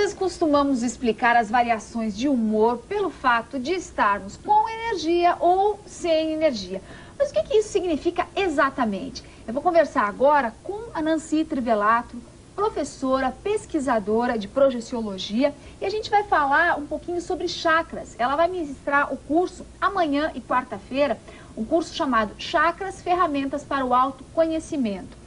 vezes costumamos explicar as variações de humor pelo fato de estarmos com energia ou sem energia. Mas o que isso significa exatamente? Eu vou conversar agora com a Nancy Trivelato, professora, pesquisadora de projeciologia, e a gente vai falar um pouquinho sobre chakras. Ela vai ministrar o curso amanhã e quarta-feira, um curso chamado Chakras, Ferramentas para o Autoconhecimento.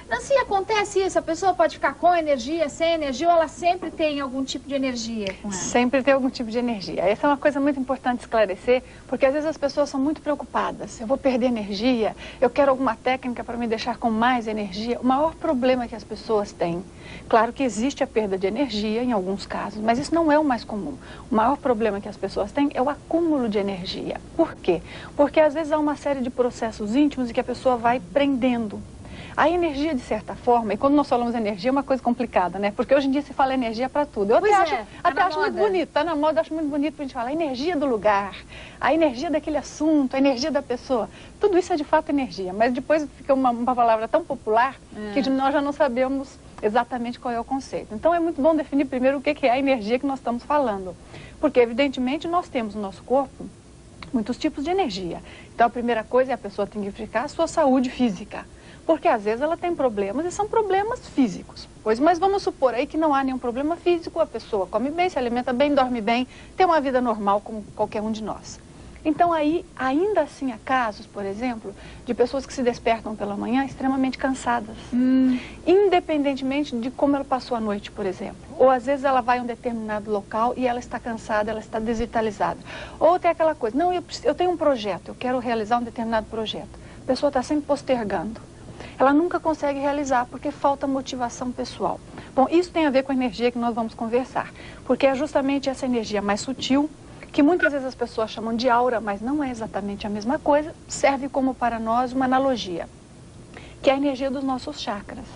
Nancy, acontece isso? A pessoa pode ficar com energia, sem energia, ou ela sempre tem algum tipo de energia com ela? Sempre tem algum tipo de energia. Essa é uma coisa muito importante esclarecer, porque às vezes as pessoas são muito preocupadas. Eu vou perder energia, eu quero alguma técnica para me deixar com mais energia. O maior problema que as pessoas têm, claro que existe a perda de energia em alguns casos, mas isso não é o mais comum. O maior problema que as pessoas têm é o acúmulo de energia. Por quê? Porque às vezes há uma série de processos íntimos em que a pessoa vai prendendo. A energia, de certa forma, e quando nós falamos energia é uma coisa complicada, né? Porque hoje em dia se fala energia para tudo. Eu até acho muito bonito, tá na moda, acho muito bonito pra gente falar a energia do lugar, a energia daquele assunto, a energia da pessoa. Tudo isso é de fato energia, mas depois fica uma palavra tão popular que nós já não sabemos exatamente qual é o conceito. Então é muito bom definir primeiro o que é a energia que nós estamos falando. Porque, evidentemente, nós temos no nosso corpo muitos tipos de energia. Então a primeira coisa é a pessoa tem que verificar a sua saúde física. Porque às vezes ela tem problemas e são problemas físicos. Mas vamos supor aí que não há nenhum problema físico, a pessoa come bem, se alimenta bem, dorme bem, tem uma vida normal como qualquer um de nós. Então aí, ainda assim, há casos, por exemplo, de pessoas que se despertam pela manhã extremamente cansadas. Independentemente de como ela passou a noite, por exemplo. Ou às vezes ela vai a um determinado local e ela está cansada, ela está desvitalizada. Ou tem aquela coisa, não, eu tenho um projeto, eu quero realizar um determinado projeto. A pessoa está sempre postergando. Ela nunca consegue realizar porque falta motivação pessoal. Bom, isso tem a ver com a energia que nós vamos conversar, porque é justamente essa energia mais sutil, que muitas vezes as pessoas chamam de aura, mas não é exatamente a mesma coisa, serve como para nós uma analogia, que é a energia dos nossos chakras.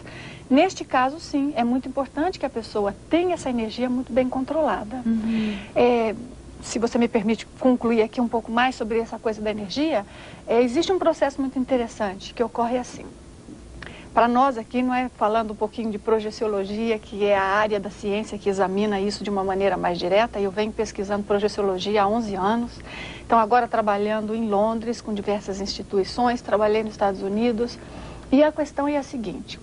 Neste caso, sim, é muito importante que a pessoa tenha essa energia muito bem controlada. Se você me permite concluir aqui um pouco mais sobre essa coisa da energia, existe um processo muito interessante que ocorre assim. Para nós aqui, não é falando um pouquinho de projeciologia, que é a área da ciência que examina isso de uma maneira mais direta, e eu venho pesquisando projeciologia há 11 anos, então agora trabalhando em Londres com diversas instituições, trabalhei nos Estados Unidos, e a questão é a seguinte,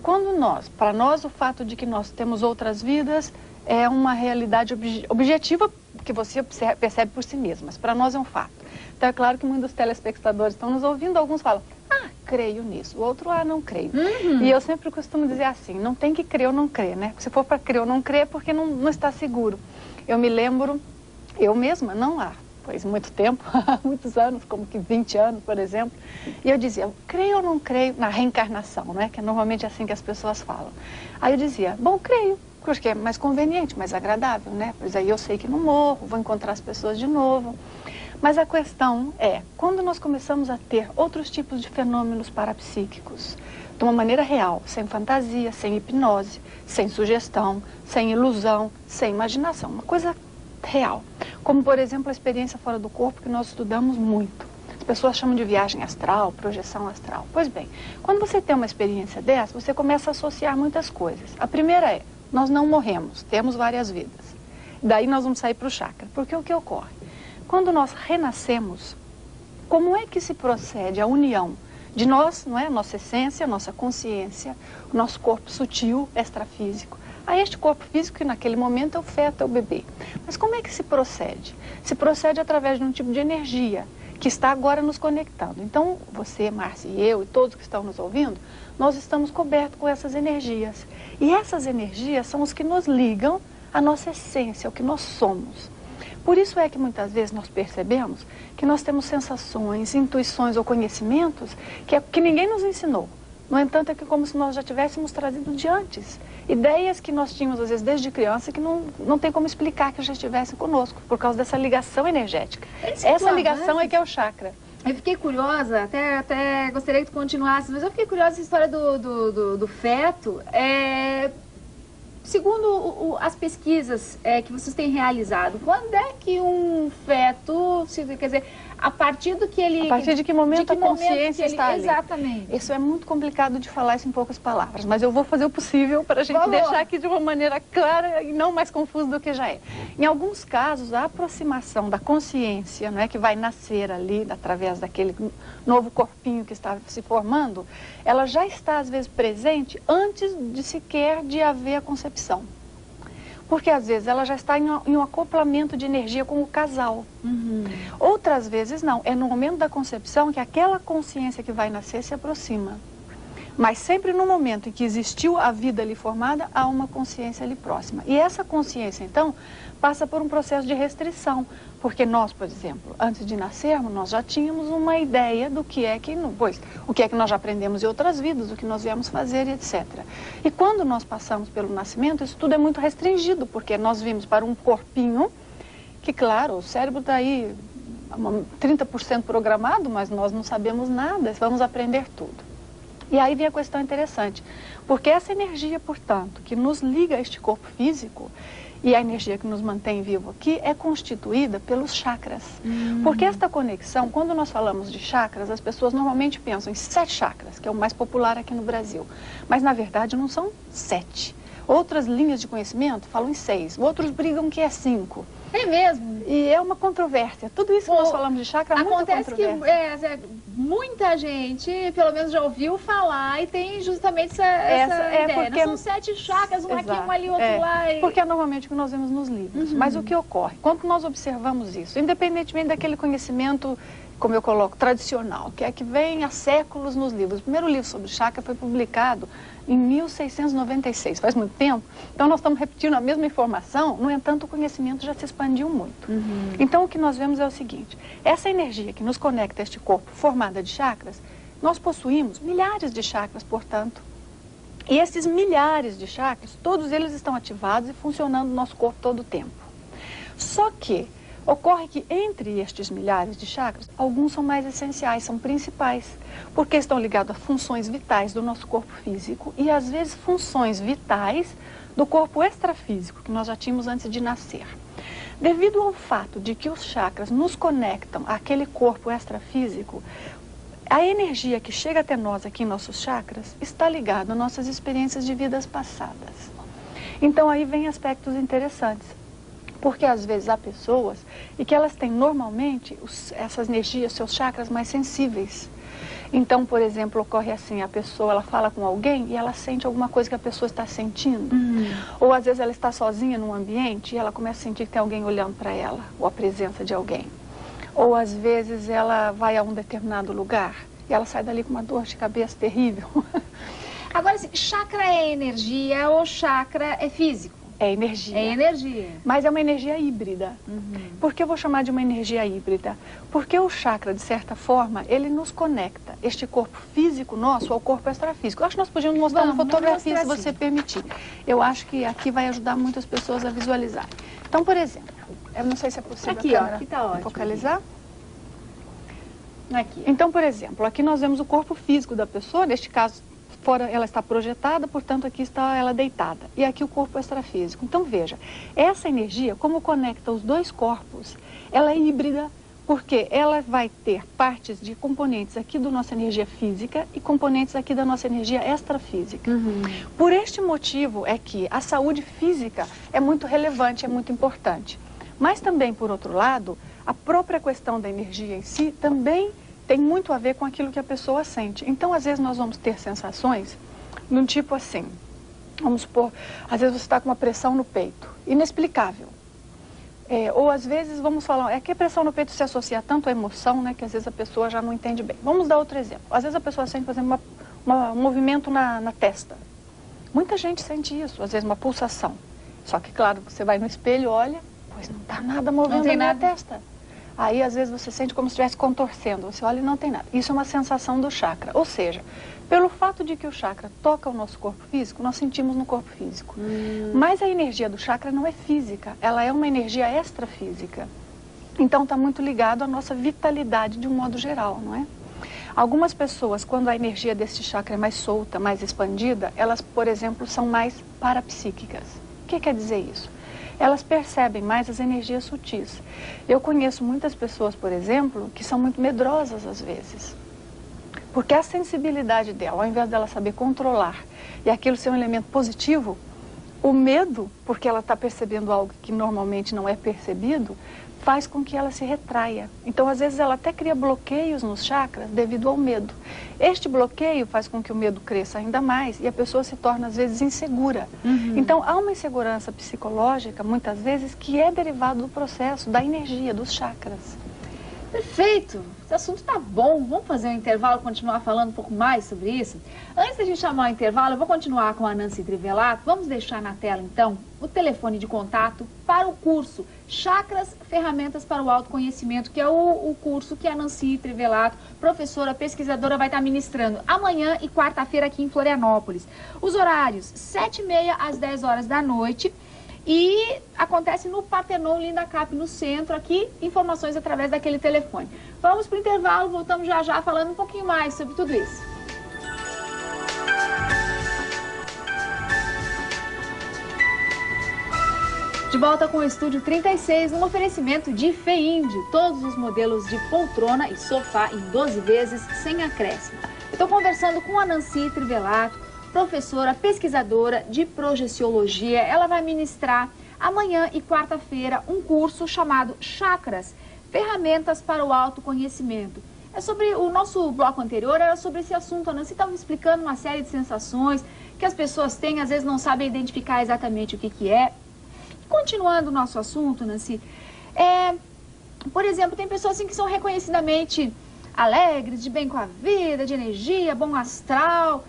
para nós o fato de que nós temos outras vidas é uma realidade objetiva que você percebe por si mesmo, mas para nós é um fato. Então é claro que muitos telespectadores estão nos ouvindo, alguns falam, creio nisso, o outro, não creio. E eu sempre costumo dizer assim, não tem que crer ou não crer, né? Se for para crer ou não crer, é porque não está seguro. Eu me lembro, eu mesma, não há, pois muito tempo, muitos anos, como que 20 anos, por exemplo, e eu dizia, creio ou não creio na reencarnação, né? Que é normalmente assim que as pessoas falam. Aí eu dizia, bom, creio, porque é mais conveniente, mais agradável, né? Pois aí eu sei que não morro, vou encontrar as pessoas de novo. Mas a questão é, quando nós começamos a ter outros tipos de fenômenos parapsíquicos, de uma maneira real, sem fantasia, sem hipnose, sem sugestão, sem ilusão, sem imaginação, uma coisa real. Como, por exemplo, a experiência fora do corpo, que nós estudamos muito. As pessoas chamam de viagem astral, projeção astral. Pois bem, quando você tem uma experiência dessa, você começa a associar muitas coisas. A primeira é, nós não morremos, temos várias vidas. Daí nós vamos sair para o chakra, porque o que ocorre? Quando nós renascemos, como é que se procede a união de nós, não é? Nossa essência, nossa consciência, o nosso corpo sutil, extrafísico, a este corpo físico que naquele momento é o feto, é o bebê. Mas como é que se procede? Se procede através de um tipo de energia que está agora nos conectando. Então, você, Márcia e eu e todos que estão nos ouvindo, nós estamos cobertos com essas energias. E essas energias são os que nos ligam à nossa essência, ao que nós somos. Por isso é que muitas vezes nós percebemos que nós temos sensações, intuições ou conhecimentos que ninguém nos ensinou. No entanto, é que como se nós já tivéssemos trazido de antes. Ideias que nós tínhamos, às vezes, desde criança, que não tem como explicar que já estivessem conosco, por causa dessa ligação energética. Essa ligação é que é o chakra. Eu fiquei curiosa, até gostaria que tu continuasse, mas eu fiquei curiosa essa história do feto. Segundo as pesquisas que vocês têm realizado, quando é que um feto, quer dizer, A partir do que ele... A partir de que momento a consciência está ali. Exatamente. Isso é muito complicado de falar isso em poucas palavras, mas eu vou fazer o possível para a gente deixar aqui de uma maneira clara e não mais confusa do que já é. Em alguns casos, a aproximação da consciência, não é, que vai nascer ali, através daquele novo corpinho que está se formando, ela já está, às vezes, presente antes de sequer de haver a concepção. Porque, às vezes, ela já está em um acoplamento de energia com o casal. Outras vezes, não. É no momento da concepção que aquela consciência que vai nascer se aproxima. Mas sempre no momento em que existiu a vida ali formada, há uma consciência ali próxima. E essa consciência, então, passa por um processo de restrição. Porque nós, por exemplo, antes de nascermos, nós já tínhamos uma ideia do que é que, o que é que nós já aprendemos em outras vidas, o que nós viemos fazer, etc. E quando nós passamos pelo nascimento, isso tudo é muito restringido, porque nós vimos para um corpinho que, claro, o cérebro está aí 30% programado, mas nós não sabemos nada, vamos aprender tudo. E aí vem a questão interessante, porque essa energia, portanto, que nos liga a este corpo físico, e a energia que nos mantém vivo aqui é constituída pelos chakras. Porque esta conexão, quando nós falamos de chakras, as pessoas normalmente pensam em 7 chakras, que é o mais popular aqui no Brasil. Mas, na verdade, não são 7. Outras linhas de conhecimento falam em 6. Outros brigam que é 5. É mesmo? E é uma controvérsia. Tudo isso que nós falamos de chakra é muito controverso. Que muita gente, pelo menos, já ouviu falar e tem justamente essa ideia. Porque... Não são 7 chakras, um aqui, um ali, outro lá. Porque é normalmente o que nós vemos nos livros. Mas o que ocorre? Quando nós observamos isso, independentemente daquele conhecimento, como eu coloco, tradicional, que é que vem há séculos nos livros. O primeiro livro sobre chakra foi publicado em 1696, faz muito tempo. Então nós estamos repetindo a mesma informação, no entanto o conhecimento já se expandiu muito. Então o que nós vemos é o seguinte, essa energia que nos conecta a este corpo formada de chakras, nós possuímos milhares de chakras, portanto. E esses milhares de chakras, todos eles estão ativados e funcionando no nosso corpo todo o tempo. Só que ocorre que entre estes milhares de chakras, alguns são mais essenciais, são principais, porque estão ligados a funções vitais do nosso corpo físico e às vezes funções vitais do corpo extrafísico, que nós já tínhamos antes de nascer. Devido ao fato de que os chakras nos conectam àquele corpo extrafísico, a energia que chega até nós aqui em nossos chakras está ligada às nossas experiências de vidas passadas. Então aí vem aspectos interessantes. Porque às vezes há pessoas e que elas têm normalmente essas energias, seus chakras mais sensíveis. Então, por exemplo, ocorre assim, a pessoa ela fala com alguém e ela sente alguma coisa que a pessoa está sentindo. Ou às vezes ela está sozinha num ambiente e ela começa a sentir que tem alguém olhando para ela, ou a presença de alguém. Ou às vezes ela vai a um determinado lugar e ela sai dali com uma dor de cabeça terrível. Agora, assim, chakra é energia ou chakra é físico? É energia. É energia. Mas é uma energia híbrida. Por que eu vou chamar de uma energia híbrida? Porque o chakra, de certa forma, ele nos conecta, este corpo físico nosso, ao corpo extrafísico. Eu acho que nós podíamos mostrar uma fotografia, se você permitir. Eu acho que aqui vai ajudar muitas pessoas a visualizar. Então, por exemplo, eu não sei se é possível aqui, ó, aqui tá ótimo. Focalizar. Aqui. Então, por exemplo, aqui nós vemos o corpo físico da pessoa, neste caso, fora ela está projetada, portanto aqui está ela deitada. E aqui o corpo extrafísico. Então veja, essa energia, como conecta os dois corpos, ela é híbrida, porque ela vai ter partes de componentes aqui da nossa energia física e componentes aqui da nossa energia extrafísica. Por este motivo é que a saúde física é muito relevante, é muito importante. Mas também, por outro lado, a própria questão da energia em si também tem muito a ver com aquilo que a pessoa sente. Então, às vezes, nós vamos ter sensações de um tipo assim. Vamos supor, às vezes você está com uma pressão no peito, inexplicável. Ou às vezes, vamos falar, é que a pressão no peito se associa tanto à emoção, né, que às vezes a pessoa já não entende bem. Vamos dar outro exemplo. Às vezes a pessoa sente, por exemplo, um movimento na testa. Muita gente sente isso, às vezes uma pulsação. Só que, claro, você vai no espelho, olha, pois não está nada movendo na minha testa. Aí, às vezes, você sente como se estivesse contorcendo. Você olha e não tem nada. Isso é uma sensação do chakra. Ou seja, pelo fato de que o chakra toca o nosso corpo físico, nós sentimos no corpo físico. Mas a energia do chakra não é física. Ela é uma energia extrafísica. Então, está muito ligado à nossa vitalidade de um modo geral, não é? Algumas pessoas, quando a energia desse chakra é mais solta, mais expandida, elas, por exemplo, são mais parapsíquicas. O que quer dizer isso? elas percebem mais as energias sutis. Eu conheço muitas pessoas, por exemplo, que são muito medrosas às vezes. Porque a sensibilidade dela, ao invés dela saber controlar e aquilo ser um elemento positivo, o medo, porque ela está percebendo algo que normalmente não é percebido, faz com que ela se retraia. Então, às vezes, ela até cria bloqueios nos chakras devido ao medo. Este bloqueio faz com que o medo cresça ainda mais e a pessoa se torna, às vezes, insegura. Então, há uma insegurança psicológica, muitas vezes, que é derivado do processo, da energia, dos chakras. Perfeito! Esse assunto tá bom. Vamos fazer um intervalo e continuar falando um pouco mais sobre isso? Antes da gente chamar o intervalo, eu vou continuar com a Nancy Trivelato. Vamos deixar na tela, então, o telefone de contato para o curso Chakras, Ferramentas para o Autoconhecimento, que é o curso que a Nancy Trivelato, professora, pesquisadora, vai estar ministrando amanhã e quarta-feira aqui em Florianópolis. Os horários, 7h30 às 10 horas da noite. E acontece no Partenon Linda Cap, no centro, aqui, informações através daquele telefone. Vamos para o intervalo, voltamos já já falando um pouquinho mais sobre tudo isso. De volta com o Estúdio 36, um oferecimento de FEIND, todos os modelos de poltrona e sofá em 12 vezes, sem acréscimo. Eu estou conversando com a Nancy Trivelato, professora, pesquisadora de projeciologia. Ela vai ministrar amanhã e quarta-feira um curso chamado Chakras, Ferramentas para o Autoconhecimento. É sobre o nosso bloco anterior, era sobre esse assunto. A Nancy estava explicando uma série de sensações que as pessoas têm, às vezes não sabem identificar exatamente o que é. Continuando o nosso assunto, Nancy, por exemplo, tem pessoas assim que são reconhecidamente alegres, de bem com a vida, de energia, bom astral.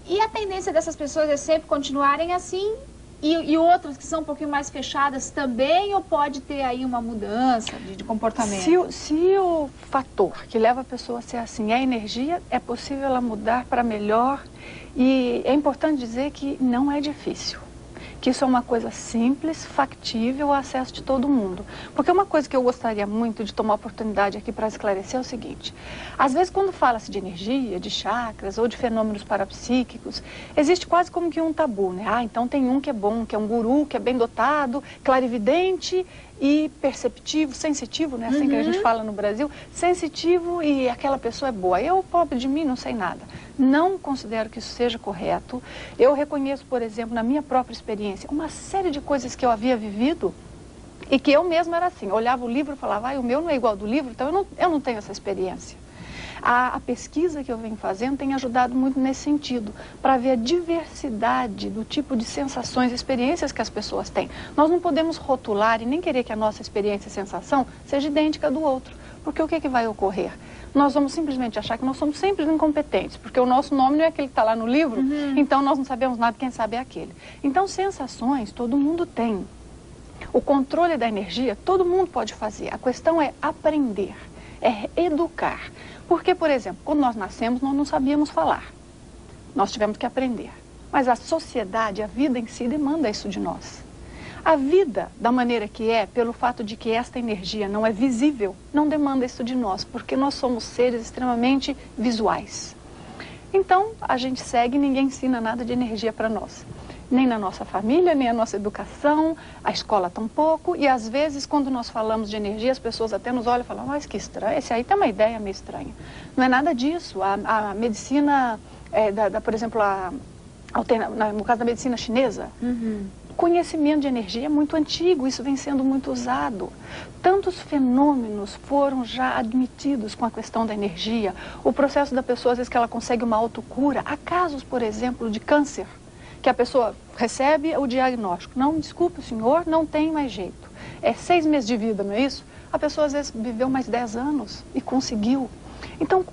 E a tendência dessas pessoas é sempre continuarem assim, e outras que são um pouquinho mais fechadas também, ou pode ter aí uma mudança de comportamento? Se o fator que leva a pessoa a ser assim é a energia, é possível ela mudar para melhor, e é importante dizer que não é difícil. Que isso é uma coisa simples, factível, ao acesso de todo mundo. Porque uma coisa que eu gostaria muito de tomar oportunidade aqui para esclarecer é o seguinte: às vezes quando fala-se de energia, de chakras ou de fenômenos parapsíquicos, existe quase como que um tabu, né? Ah, então tem um que é bom, que é um guru, que é bem dotado, clarividente e perceptivo, sensitivo, né? Assim que a gente fala no Brasil, sensitivo, e aquela pessoa é boa. Eu, pobre de mim, não sei nada. Não considero que isso seja correto. Eu reconheço, por exemplo, na minha própria experiência, uma série de coisas que eu havia vivido e que eu mesma era assim. Eu olhava o livro e falava, o meu não é igual ao do livro, então eu não tenho essa experiência. A pesquisa que eu venho fazendo tem ajudado muito nesse sentido, para ver a diversidade do tipo de sensações e experiências que as pessoas têm. Nós não podemos rotular e nem querer que a nossa experiência e sensação seja idêntica do outro, porque o que vai ocorrer? Nós vamos simplesmente achar que nós somos sempre incompetentes, porque o nosso nome não é aquele que está lá no livro, então nós não sabemos nada, quem sabe é aquele. Então, sensações todo mundo tem. O controle da energia todo mundo pode fazer. A questão é aprender, é educar. Porque, por exemplo, quando nós nascemos, nós não sabíamos falar. Nós tivemos que aprender. Mas a sociedade, a vida em si, demanda isso de nós. A vida, da maneira que é, pelo fato de que esta energia não é visível, não demanda isso de nós, porque nós somos seres extremamente visuais. Então, a gente segue e ninguém ensina nada de energia para nós. Nem na nossa família, nem na nossa educação, a escola tampouco. E às vezes, quando nós falamos de energia, as pessoas até nos olham e falam, mas que estranho, esse aí tem uma ideia meio estranha. Não é nada disso. A medicina, por exemplo, no caso da medicina chinesa, conhecimento de energia é muito antigo, isso vem sendo muito usado. Tantos fenômenos foram já admitidos com a questão da energia. O processo da pessoa, às vezes, que ela consegue uma autocura. Há casos, por exemplo, de câncer, que a pessoa recebe o diagnóstico. Não, desculpe, senhor, não tem mais jeito. É 6 meses de vida, não é isso? A pessoa, às vezes, viveu mais 10 anos e conseguiu. Então,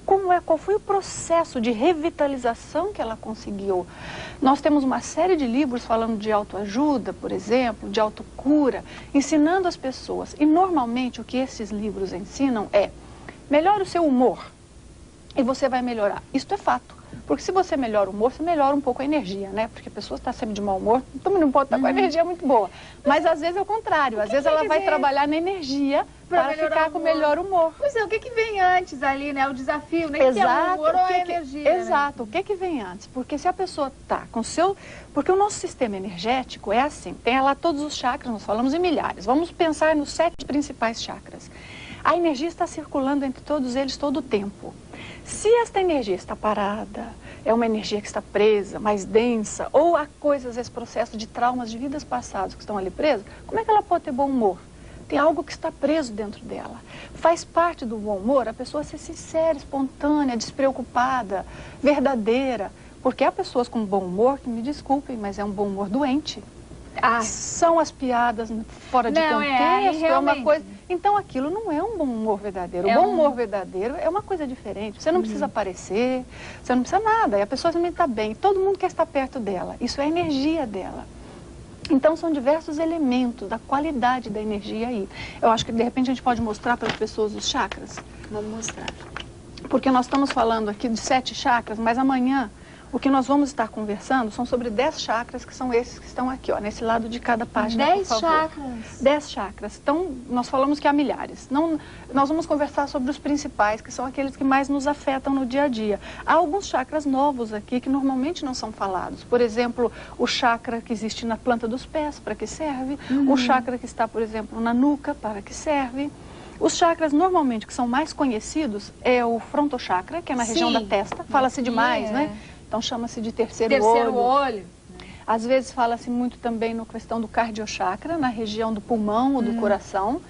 qual foi o processo de revitalização que ela conseguiu? Nós temos uma série de livros falando de autoajuda, por exemplo, de autocura, ensinando as pessoas. E, normalmente, o que esses livros ensinam é: melhore o seu humor. e você vai melhorar. Isso é fato. Porque se você melhora o humor, você melhora um pouco a energia, né? Porque a pessoa está sempre de mau humor, também não pode estar com a energia muito boa. Mas às vezes é o contrário. Às vezes ela vai trabalhar na energia para ficar com melhor humor. Pois é, o que vem antes ali, né? O desafio, né? Exato. Que é o humor ou a energia, exato. né? O que vem antes? Porque se a pessoa está com o seu... Porque o nosso sistema energético é assim, tem lá todos os chakras, nós falamos em milhares. Vamos pensar nos 7 principais chakras. A energia está circulando entre todos eles todo o tempo. Se esta energia está parada, é uma energia que está presa, mais densa, ou há coisas, esse processo de traumas de vidas passadas que estão ali presas, como é que ela pode ter bom humor? Tem algo que está preso dentro dela. Faz parte do bom humor a pessoa ser sincera, espontânea, despreocupada, verdadeira. Porque há pessoas com bom humor, que me desculpem, mas é um bom humor doente. São as piadas fora de contexto, é uma coisa... Então aquilo não é um bom humor verdadeiro. O bom humor verdadeiro é uma coisa diferente. Você não precisa aparecer, você não precisa nada. E a pessoa também está bem. Todo mundo quer estar perto dela. Isso é a energia dela. Então são diversos elementos da qualidade da energia aí. Eu acho que de repente a gente pode mostrar para as pessoas os chakras. Vamos mostrar. Porque nós estamos falando aqui de 7 chakras, mas amanhã... O que nós vamos estar conversando são sobre 10 chakras, que são esses que estão aqui, ó, nesse lado de cada página, 10 por favor. chakras? 10 chakras. Então, nós falamos que há milhares. Não, nós vamos conversar sobre os principais, que são aqueles que mais nos afetam no dia a dia. Há alguns chakras novos aqui que normalmente não são falados. Por exemplo, o chakra que existe na planta dos pés, para que serve? O chakra que está, por exemplo, na nuca, para que serve? Os chakras, normalmente, que são mais conhecidos, é o frontochakra, que é na região da testa. Fala-se demais, né? Então chama-se de terceiro olho. Às vezes fala-se muito também na questão do cardiochakra, na região do pulmão ou do coração,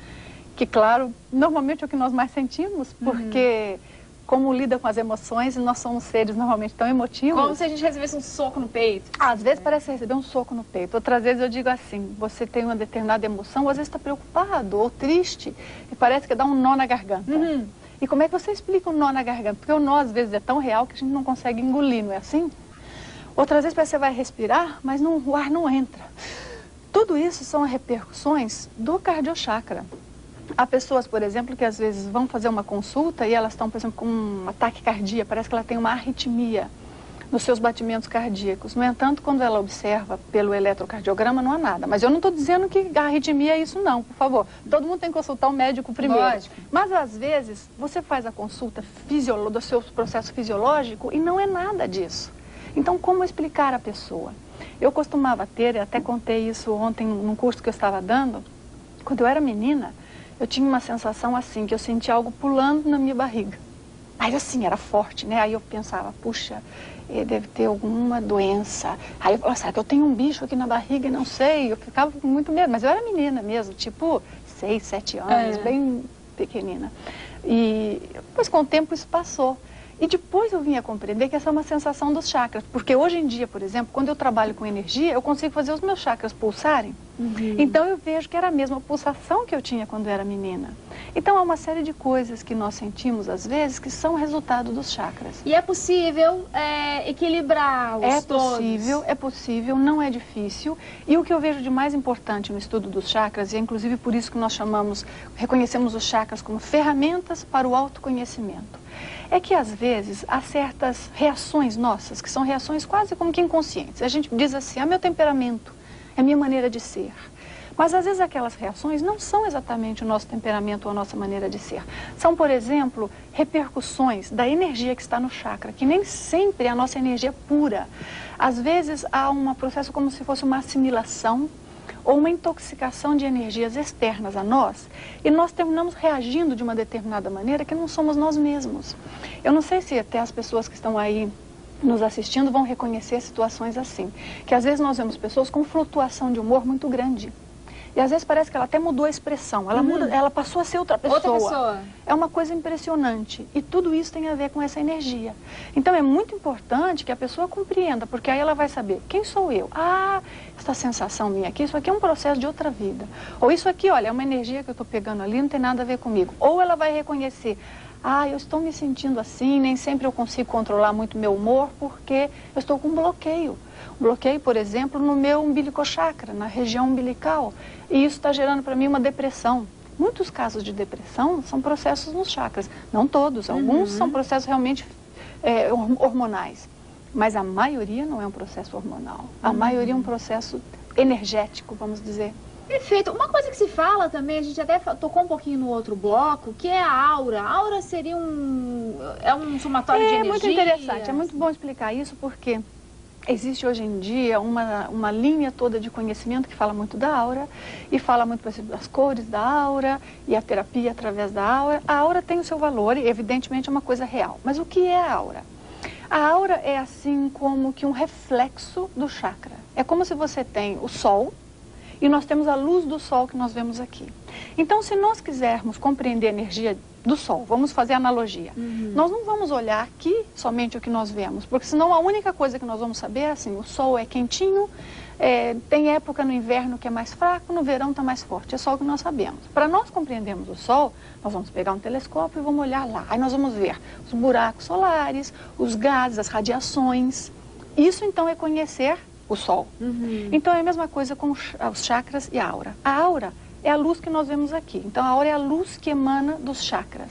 que claro, normalmente é o que nós mais sentimos, porque como lida com as emoções, nós somos seres normalmente tão emotivos. Como se a gente recebesse um soco no peito. Às vezes parece receber um soco no peito, outras vezes eu digo assim, você tem uma determinada emoção, ou às vezes está preocupado ou triste, e parece que dá um nó na garganta. E como é que você explica um nó na garganta? Porque o nó, às vezes, é tão real que a gente não consegue engolir, não é assim? Outras vezes você vai respirar, mas o ar não entra. Tudo isso são repercussões do cardiochakra. Há pessoas, por exemplo, que às vezes vão fazer uma consulta e elas estão, por exemplo, com um ataque cardíaco, parece que ela tem uma arritmia nos seus batimentos cardíacos. No entanto, quando ela observa pelo eletrocardiograma, não há nada. Mas eu não estou dizendo que a arritmia é isso não, por favor. Todo mundo tem que consultar o médico primeiro. Lógico. Mas, às vezes, você faz a consulta do seu processo fisiológico e não é nada disso. Então, como explicar à pessoa? Eu costumava ter, e até contei isso ontem num curso que eu estava dando, quando eu era menina, eu tinha uma sensação assim, que eu sentia algo pulando na minha barriga. Mas assim, era forte, né? Aí eu pensava, puxa, deve ter alguma doença. Aí eu falava, será que eu tenho um bicho aqui na barriga e não sei? Eu ficava com muito medo, mas eu era menina mesmo, tipo 6, 7 anos, bem pequenina. E depois com o tempo isso passou. E depois eu vim a compreender que essa é uma sensação dos chakras. Porque hoje em dia, por exemplo, quando eu trabalho com energia, eu consigo fazer os meus chakras pulsarem. Então eu vejo que era a mesma pulsação que eu tinha quando eu era menina. Então há uma série de coisas que nós sentimos às vezes que são resultado dos chakras. E é possível equilibrar-os todos? É possível, não é difícil. E o que eu vejo de mais importante no estudo dos chakras, e é inclusive por isso que nós reconhecemos os chakras como ferramentas para o autoconhecimento, é que às vezes há certas reações nossas, que são reações quase como que inconscientes. A gente diz assim, é meu temperamento, é minha maneira de ser. Mas às vezes aquelas reações não são exatamente o nosso temperamento ou a nossa maneira de ser. São, por exemplo, repercussões da energia que está no chakra, que nem sempre é a nossa energia pura. Às vezes há um processo como se fosse uma assimilação ou uma intoxicação de energias externas a nós, e nós terminamos reagindo de uma determinada maneira que não somos nós mesmos. Eu não sei se até as pessoas que estão aí nos assistindo vão reconhecer situações assim, que às vezes nós vemos pessoas com flutuação de humor muito grande. E às vezes parece que ela até mudou a expressão, ela passou a ser outra pessoa. É uma coisa impressionante. E tudo isso tem a ver com essa energia. Então é muito importante que a pessoa compreenda, porque aí ela vai saber, quem sou eu? Ah, essa sensação minha aqui, isso aqui é um processo de outra vida. Ou isso aqui, olha, é uma energia que eu estou pegando ali, não tem nada a ver comigo. Ou ela vai reconhecer, ah, eu estou me sentindo assim, nem sempre eu consigo controlar muito meu humor, porque eu estou com um bloqueio. Bloqueio, por exemplo, no meu umbilicochakra, na região umbilical. E isso está gerando para mim uma depressão. Muitos casos de depressão são processos nos chakras. Não todos, alguns são processos realmente hormonais. Mas a maioria não é um processo hormonal. A maioria é um processo energético, vamos dizer. Perfeito. Uma coisa que se fala também, a gente até tocou um pouquinho no outro bloco, que é a aura. A aura seria um somatório de energia. É muito interessante, é muito bom explicar isso, porque existe hoje em dia uma linha toda de conhecimento que fala muito da aura, e fala muito, por exemplo, das cores da aura, e a terapia através da aura. A aura tem o seu valor, e evidentemente é uma coisa real. Mas o que é a aura? A aura é assim como que um reflexo do chakra. É como se você tem o sol, e nós temos a luz do sol que nós vemos aqui. Então, se nós quisermos compreender a energia do sol, vamos fazer analogia. Nós não vamos olhar aqui somente o que nós vemos, porque senão a única coisa que nós vamos saber é assim, o sol é quentinho, tem época no inverno que é mais fraco, no verão está mais forte, é só o que nós sabemos. Para nós compreendermos o sol, nós vamos pegar um telescópio e vamos olhar lá. Aí nós vamos ver os buracos solares, os gases, as radiações. Isso então é conhecer o sol. Então é a mesma coisa com os chakras e a aura. A aura é a luz que nós vemos aqui. Então a aura é a luz que emana dos chakras.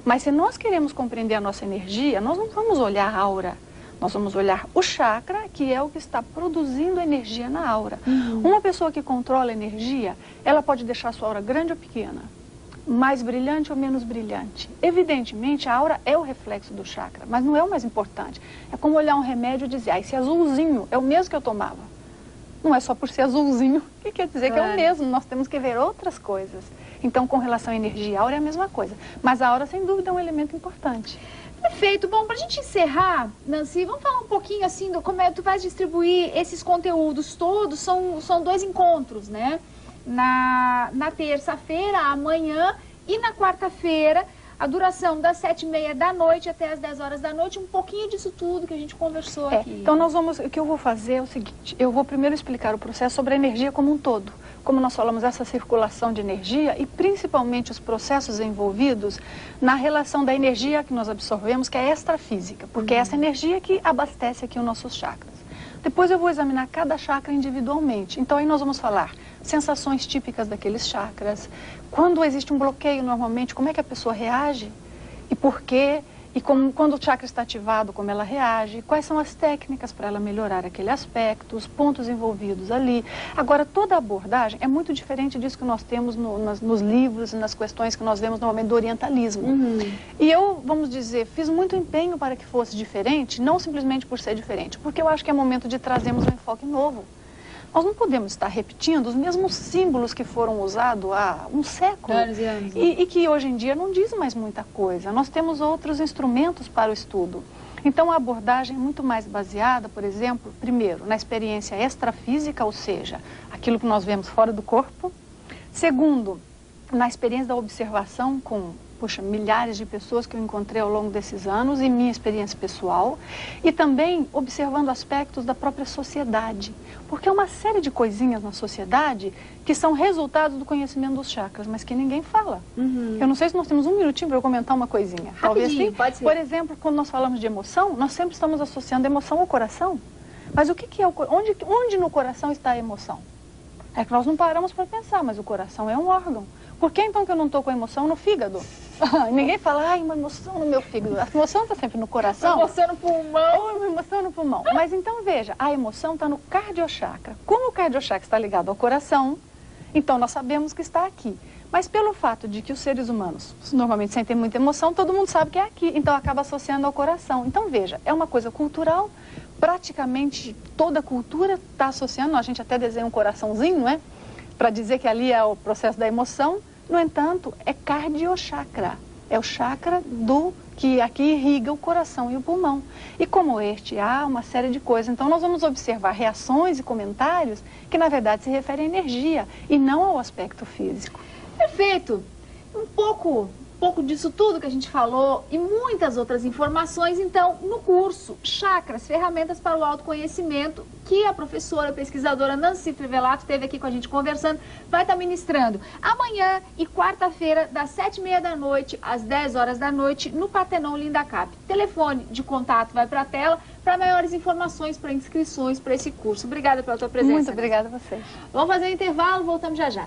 Mas se nós queremos compreender a nossa energia, nós não vamos olhar a aura. Nós vamos olhar o chakra, que é o que está produzindo energia na aura. Uma pessoa que controla a energia, ela pode deixar a sua aura grande ou pequena, mais brilhante ou menos brilhante. Evidentemente, a aura é o reflexo do chakra, mas não é o mais importante. É como olhar um remédio e dizer, esse azulzinho é o mesmo que eu tomava. Não é só por ser azulzinho que quer dizer que é o mesmo. Nós temos que ver outras coisas. Então, com relação à energia, a aura é a mesma coisa. Mas a aura, sem dúvida, é um elemento importante. Perfeito. Bom, pra gente encerrar, Nancy, vamos falar um pouquinho assim do como é que tu vais distribuir esses conteúdos todos. São 2 encontros, né? Na terça-feira, amanhã, e na quarta-feira, a duração das 7h30 da noite até as 10 horas da noite, um pouquinho disso tudo que a gente conversou aqui. Então o que eu vou fazer é o seguinte, eu vou primeiro explicar o processo sobre a energia como um todo. Como nós falamos, essa circulação de energia e principalmente os processos envolvidos na relação da energia que nós absorvemos, que é extrafísica, porque é essa energia que abastece aqui os nossos chakras. Depois eu vou examinar cada chakra individualmente. Então aí nós vamos falar sensações típicas daqueles chakras, quando existe um bloqueio normalmente, como é que a pessoa reage e por quê, e quando o chakra está ativado, como ela reage, quais são as técnicas para ela melhorar aquele aspecto, os pontos envolvidos ali. Agora, toda a abordagem é muito diferente disso que nós temos nos livros e nas questões que nós vemos normalmente do orientalismo. E eu, vamos dizer, fiz muito empenho para que fosse diferente, não simplesmente por ser diferente, porque eu acho que é momento de trazermos um enfoque novo. Nós não podemos estar repetindo os mesmos símbolos que foram usados há um século e que hoje em dia não diz mais muita coisa. Nós temos outros instrumentos para o estudo. Então a abordagem é muito mais baseada, por exemplo, primeiro, na experiência extrafísica, ou seja, aquilo que nós vemos fora do corpo. Segundo, na experiência da observação com milhares de pessoas que eu encontrei ao longo desses anos e minha experiência pessoal, e também observando aspectos da própria sociedade, porque é uma série de coisinhas na sociedade que são resultados do conhecimento dos chakras, mas que ninguém fala. Eu não sei se nós temos um minutinho para eu comentar uma coisinha. Talvez sim. Pode ser. Por exemplo, quando nós falamos de emoção, nós sempre estamos associando emoção ao coração. Mas o que é o coração? Onde no coração está a emoção? É que nós não paramos para pensar, mas o coração é um órgão. Por que então que eu não estou com a emoção no fígado? Ninguém fala, ai, uma emoção no meu fígado. A emoção está sempre no coração. Uma emoção no pulmão. Ou uma emoção no pulmão. Mas então veja, a emoção está no cardiochakra. Como o cardiochakra está ligado ao coração, então nós sabemos que está aqui. Mas pelo fato de que os seres humanos normalmente sentem muita emoção, todo mundo sabe que é aqui. Então acaba associando ao coração. Então veja, é uma coisa cultural. Praticamente toda cultura está associando. A gente até desenha um coraçãozinho, não é? Para dizer que ali é o processo da emoção. No entanto, é cardiochakra, é o chakra que aqui irriga o coração e o pulmão. E como este, há uma série de coisas. Então nós vamos observar reações e comentários que na verdade se referem à energia e não ao aspecto físico. Perfeito. Um pouco disso tudo que a gente falou e muitas outras informações, então, no curso Chakras, Ferramentas para o Autoconhecimento, que a professora pesquisadora Nancy Trivelato esteve aqui com a gente conversando, vai estar ministrando amanhã e quarta-feira, das 7h30 da noite às 10 horas da noite, no Partenon Lindacap. Telefone de contato vai para a tela para maiores informações, para inscrições para esse curso. Obrigada pela tua presença. Muito obrigada a vocês. Vamos fazer um intervalo, voltamos já já.